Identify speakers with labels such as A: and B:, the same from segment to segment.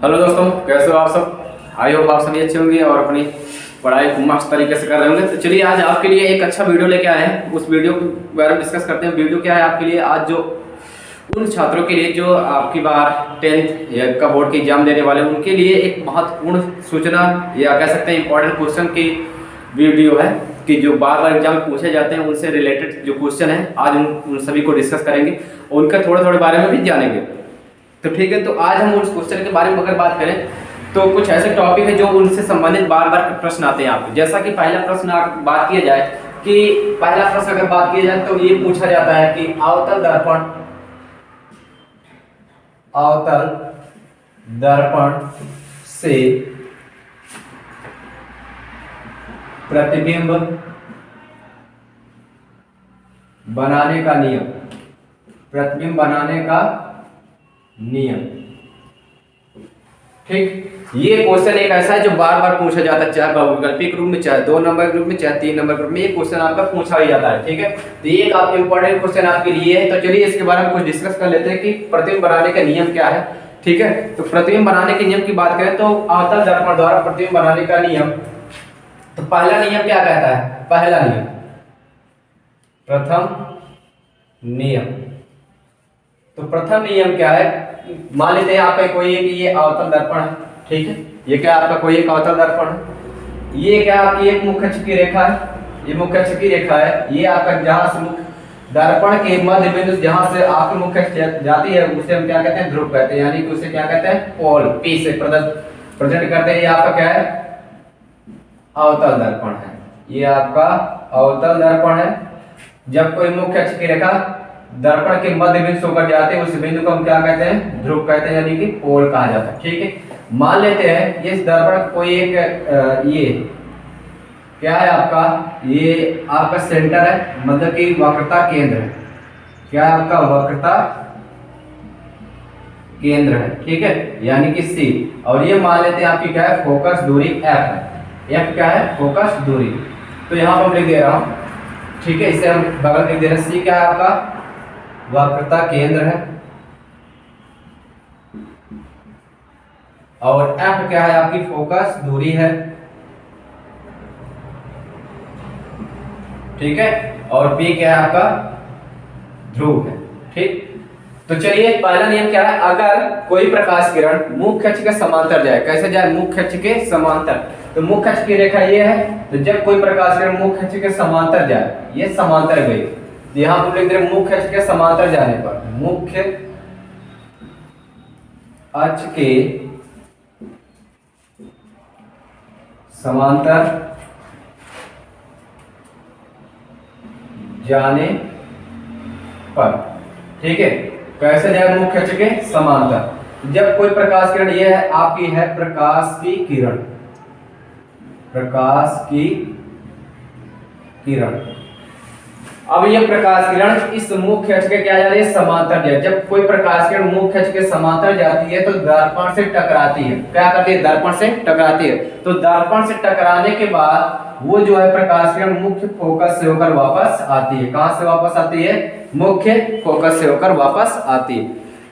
A: Hello दोस्तों, कैसे हो आप सब। आई होप आप सभी अच्छे होंगे और अपनी पढ़ाई को मस्त तरीके से कर रहे होंगे। तो चलिए आज आपके लिए एक अच्छा वीडियो लेके आए हैं। उस वीडियो के बारे में डिस्कस करते हैं। वीडियो क्या है आपके लिए, आज जो उन छात्रों के लिए जो आपकी बार 10th का बोर्ड की एग्जाम देने वाले हैं उनके लिए एक महत्वपूर्ण सूचना या कह सकते हैं इंपॉर्टेंट क्वेश्चन की वीडियो है कि जो बार बार एग्जाम में पूछे जाते हैं उनसे रिलेटेड जो क्वेश्चन है आज उन सभी को डिस्कस करेंगे, उनके थोड़े थोड़े बारे में भी जानेंगे। तो ठीक है, तो आज हम उस क्वेश्चन के बारे में अगर बात करें तो कुछ ऐसे टॉपिक है जो उनसे संबंधित बार बार प्रश्न आते हैं आपको। जैसा कि पहला प्रश्न बात किया जाए कि पहला प्रश्न अगर बात किया जाए तो ये पूछा जाता है कि अवतल दर्पण से प्रतिबिंब बनाने का नियम, प्रतिबिंब बनाने का नियम। ठीक, ये क्वेश्चन एक ऐसा है जो बार बार पूछा जाता है, चाहे वैकल्पिक रूप में, चाहे 2 नंबर ग्रुप में, चाहे 3 नंबर ग्रुप में, ये क्वेश्चन आपका पूछा ही जाता है। ठीक है, तो ये एक आपका इंपॉर्टेंट क्वेश्चन आपके लिए है। तो चलिए इसके बारे में कुछ डिस्कस कर लेते हैं कि प्रतिबिंब बनाने का नियम क्या है। ठीक है, तो प्रतिबिंब बनाने के नियम की बात करें तो अवतल दर्पण द्वारा प्रतिबिंब बनाने का नियम, तो पहला नियम क्या कहता है, पहला नियम, प्रथम नियम। तो प्रथम नियम क्या है, मान लेते हैं आपका कोई एक ये अवतल दर्पण है। ठीक है, ये क्या आपका कोई एक अवतल दर्पण है। ये क्या आपकी एक मुख्य अक्ष की रेखा है, ये मुख्य अक्ष की रेखा है। ये आपका जहां से मुख्य दर्पण के मध्य बिंदु जहां से आपकी मुख्य अक्ष जाती है उसे हम क्या कहते हैं, ध्रुव कहते हैं, यानी कि उसे क्या कहते हैं, पोल पी से प्रेजेंट करते हैं। ये आपका क्या है, अवतल दर्पण है। ये आपका अवतल दर्पण है। जब कोई मुख्य अक्ष की रेखा दर्पण के मध्य बिंदु से होकर जाते हैं उस बिंदु को हम क्या कहते हैं, ध्रुव कहते हैं, यानी कि पोल कहा जाता है। ठीक है, मान लेते हैं इस दर्पण कोई एक ये क्या है आपका, ये आपका सेंटर है, मतलब कि वक्रता केंद्र है। क्या आपका वक्रता केंद्र है। ठीक है, यानी कि सी, और ये मान लेते हैं आपकी क्या है, फोकस दूरी एफ है। एफ क्या है, फोकस दूरी। तो यहाँ पर लिख दे रहा हूं। ठीक है, इसे हम बगल में लिख दे रहे हैं। सी क्या है आपका, वक्रता केंद्र है, और एफ क्या है, आपकी फोकस दूरी है। ठीक है, और पी क्या है, आपका ध्रुव है। ठीक, तो चलिए पहला नियम क्या है, अगर कोई प्रकाश किरण मुख्य अक्ष के समांतर जाए, कैसे जाए, मुख्य अक्ष के समांतर। तो मुख्य अक्ष की रेखा ये है, तो जब कोई प्रकाश किरण मुख्य अक्ष के समांतर जाए, ये समांतर गई, यहां पर लिख दे रहे मुख्य अक्ष के समांतर जाने पर, मुख्य अक्ष के समांतर जाने पर। ठीक है, कैसे जाए, मुख्य अक्ष के समांतर। जब कोई प्रकाश किरण, ये है आपकी है प्रकाश की किरण, प्रकाश की किरण। अब ये प्रकाश किरण इस मुख्य अक्ष के क्या जा रही है, समांतर जाए। जब कोई प्रकाश किरण मुख्य अक्ष के समांतर जाती है तो दर्पण से टकराती है। क्या करती है, दर्पण से टकराती है। तो दर्पण से टकराने के बाद वो जो है प्रकाश किरण मुख्य फोकस से होकर वापस आती है। कहां से वापस आती है, मुख्य फोकस से होकर वापस आती है।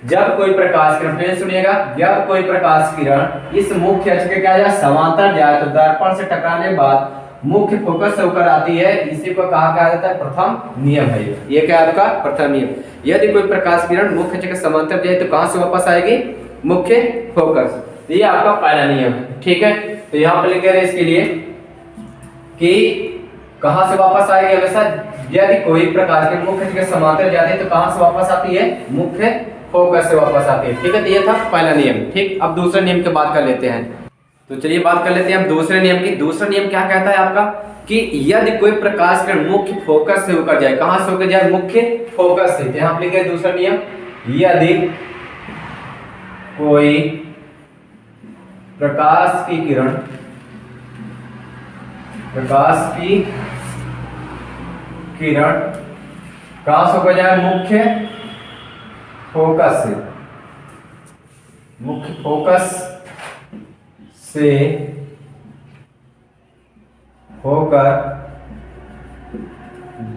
A: जब कोई प्रकाश किरण, फिर सुनिएगा, जब कोई प्रकाश किरण इस मुख्य अक्ष के क्या जाए, समांतर जाए, तो दर्पण से टकराने के बाद मुख्य फोकस से होकर आती है। इसी को कहा जाता है प्रथम नियम है। ये क्या आपका प्रथम नियम। यदि कोई प्रकाश किरण मुख्य अक्ष के समांतर जाए तो कहां से वापस आएगी, मुख्य फोकस। ये आपका पहला नियम है। ठीक है, तो यहाँ पर लिख रहे हैं इसके लिए कि कहां से वापस आएगी, हमेशा यदि कोई प्रकाश किरण मुख्य अक्ष के समांतर जाती है तो कहां से वापस आती है, मुख्य फोकस से वापस आती है। ठीक है, तो ये था पहला नियम। ठीक, अब दूसरे नियम की बात कर लेते हैं। तो चलिए बात कर लेते हैं हम दूसरे नियम की। दूसरा नियम क्या कहता है आपका कि यदि कोई प्रकाश किरण मुख्य फोकस से होकर जाए, कहां से होकर जाए, मुख्य फोकस से। तो यहां लिखे दूसरा नियम, यदि कोई प्रकाश की किरण, प्रकाश की किरण कहां से होकर जाए, मुख्य फोकस से, मुख्य फोकस से होकर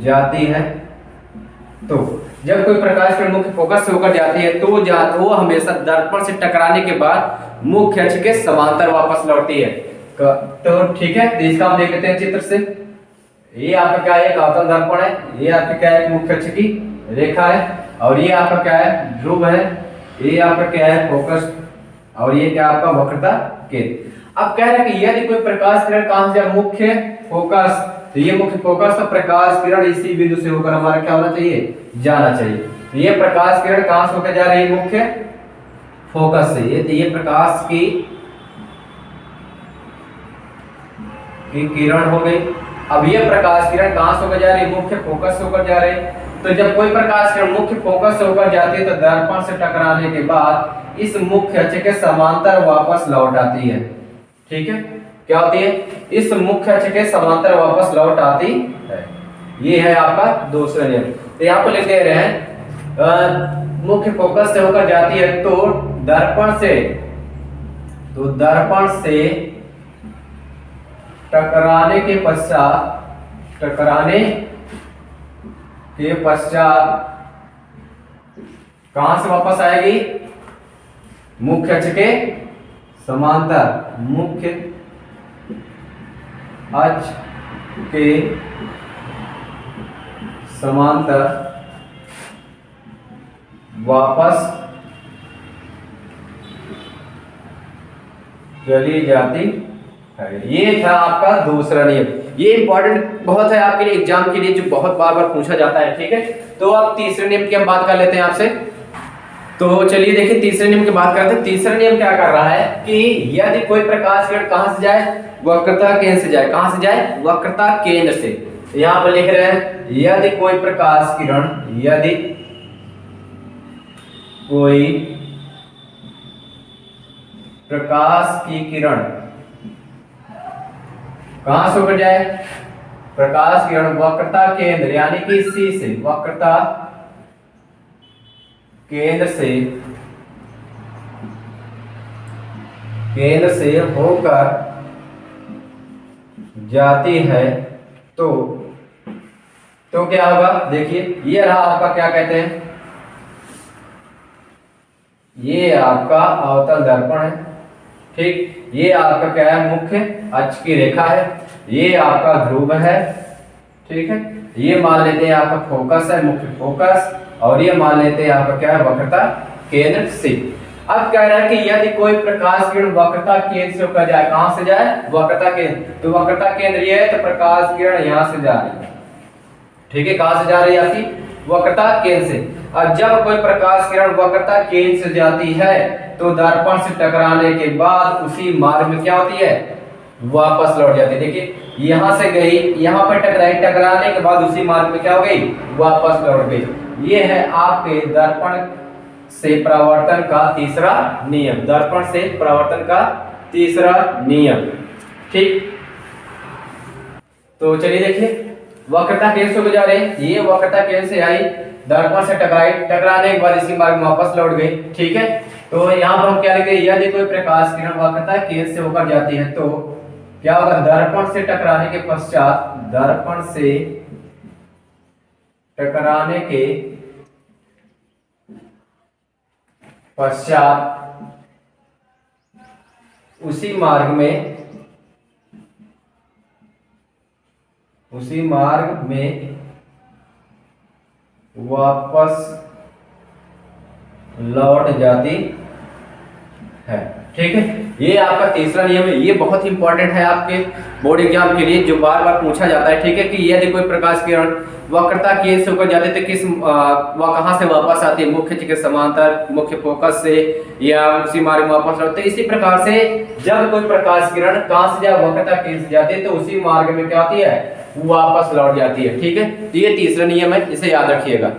A: जाती है तो जब कोई प्रकाश किरण मुख्य फोकस से होकर जाती है तो वो हमेशा दर्पण से टकराने के बाद मुख्य अक्ष के समांतर वापस लौटती है। तो ठीक है, तो इसका हम देख लेते हैं चित्र से। ये आपका क्या है, एक अवतल दर्पण है, ये आपका क्या है, मुख्य अक्ष की रेखा है, और ये आपका क्या है, ध्रुव है, ये आपका क्या है, फोकस, और ये क्या आपका वक्रता केंद्र। अब कह रहे हैं कि यदि कोई प्रकाश किरण कहां से जाए, मुख्य फोकस, तो ये मुख्य फोकस, तो प्रकाश किरण इसी बिंदु से होकर हमारा क्या होना चाहिए, जाना चाहिए। तो ये प्रकाश किरण कहां से होकर जा रही है, मुख्य फोकस से। ये प्रकाश की किरण हो गई। अब ये प्रकाश किरण कहां से होकर जा रही है, मुख्य फोकस से होकर जा रही है। तो जब कोई प्रकाश किरण मुख्य फोकस से होकर जाती है तो दर्पण से टकराने के बाद इस मुख्य अक्ष के समांतर वापस लौट आती है। ठीक है, क्या होती है, इस मुख्य अक्ष के समांतर वापस लौट आती है। ये है आपका दूसरा नियम। तो यहाँ पर लिख दे रहे हैं मुख्य फोकस से होकर जाती है तो दर्पण से टकराने के पश्चात कहां से वापस आएगी, मुख्य अक्ष के समांतर, मुख्य अक्ष के समांतर वापस चली जाती है। ये था आपका दूसरा नियम। ये इंपॉर्टेंट बहुत है आपके लिए, एग्जाम के लिए, जो बहुत बार बार पूछा जाता है। ठीक है, तो अब तीसरे नियम की हम बात कर लेते हैं आपसे। तो चलिए देखिए, तीसरे नियम की बात करते हैं। तीसरा नियम क्या कर रहा है कि यदि कोई प्रकाश किरण कहां से जाए, वक्रता केंद्र से जाए। कहां से जाए, वक्रता केंद्र से। यहां पर लिख रहे हैं यदि कोई प्रकाश किरण, यदि कोई प्रकाश की किरण कहां से होकर जाए, प्रकाश किरण वक्रता केंद्र यानी कि सी से, वक्रता केंद्र से होकर जाती है तो क्या होगा, देखिए ये रहा आपका, क्या कहते हैं, ये आपका अवतल दर्पण है। ठीक, ये आपका क्या है, मुख्य अक्ष की रेखा है, ये आपका ध्रुव है। ठीक है, ये मान लेते हैं आपका फोकस है, मुख्य फोकस, और ये मान लेते हैं आपका क्या है, वक्रता केंद्र से। अब कह रहा है कि यदि कोई प्रकाश किरण वक्रता केंद्र से होकर जाए, कहां से जाए, वक्रता केंद्र, तो वक्रता केंद्र ये है, तो प्रकाश किरण यहां से जा रही है। ठीक है, कहां से जा रही है आपकी, वक्रता केंद्र से। और जब कोई प्रकाश किरण वक्रता केंद्र से जाती है तो दर्पण से टकराने के बाद उसी मार्ग में क्या होती है, वापस लौट जाती है। देखिए यहां से गई, यहां पर टकराई, टकराने के बाद उसी मार्ग में क्या हो गई, वापस लौट गई। ये है आपके दर्पण से परावर्तन का तीसरा नियम, दर्पण से परावर्तन का तीसरा नियम। ठीक, तो चलिए देखिए, वक्रता केंद्र से गुजर रहे, ये वक्रता केंद्र से आई, दर्पण से टकराई, टकराने के बाद इसी मार्ग में वापस लौट गई। ठीक है, तो यहाँ पर हम क्या लिखेंगे, यदि कोई प्रकाश किरण वक्रता केंद्र से होकर जाती है तो क्या होगा, दर्पण से टकराने के पश्चात, दर्पण से टकराने के पश्चात उसी मार्ग में वापस लौट जाती है। ठीक है, ये आपका तीसरा नियम है। ये बहुत ही इंपॉर्टेंट है आपके बोर्ड एग्जाम के लिए, जो बार बार पूछा जाता है। ठीक है, कि यदि कोई प्रकाश किरण वक्रता केंद्र से होकर जाते तो वह कहां से वापस आती है, मुख्य अक्ष के समांतर, मुख्य फोकस से, या उसी मार्ग में वापस लौटते। इसी प्रकार से जब कोई प्रकाश किरण कहां से जाए, वक्रता केंद्र से जाती है तो उसी मार्ग में क्या होती है, वापस लौट जाती है। ठीक है, तो ये तीसरा नियम है, इसे याद रखिएगा।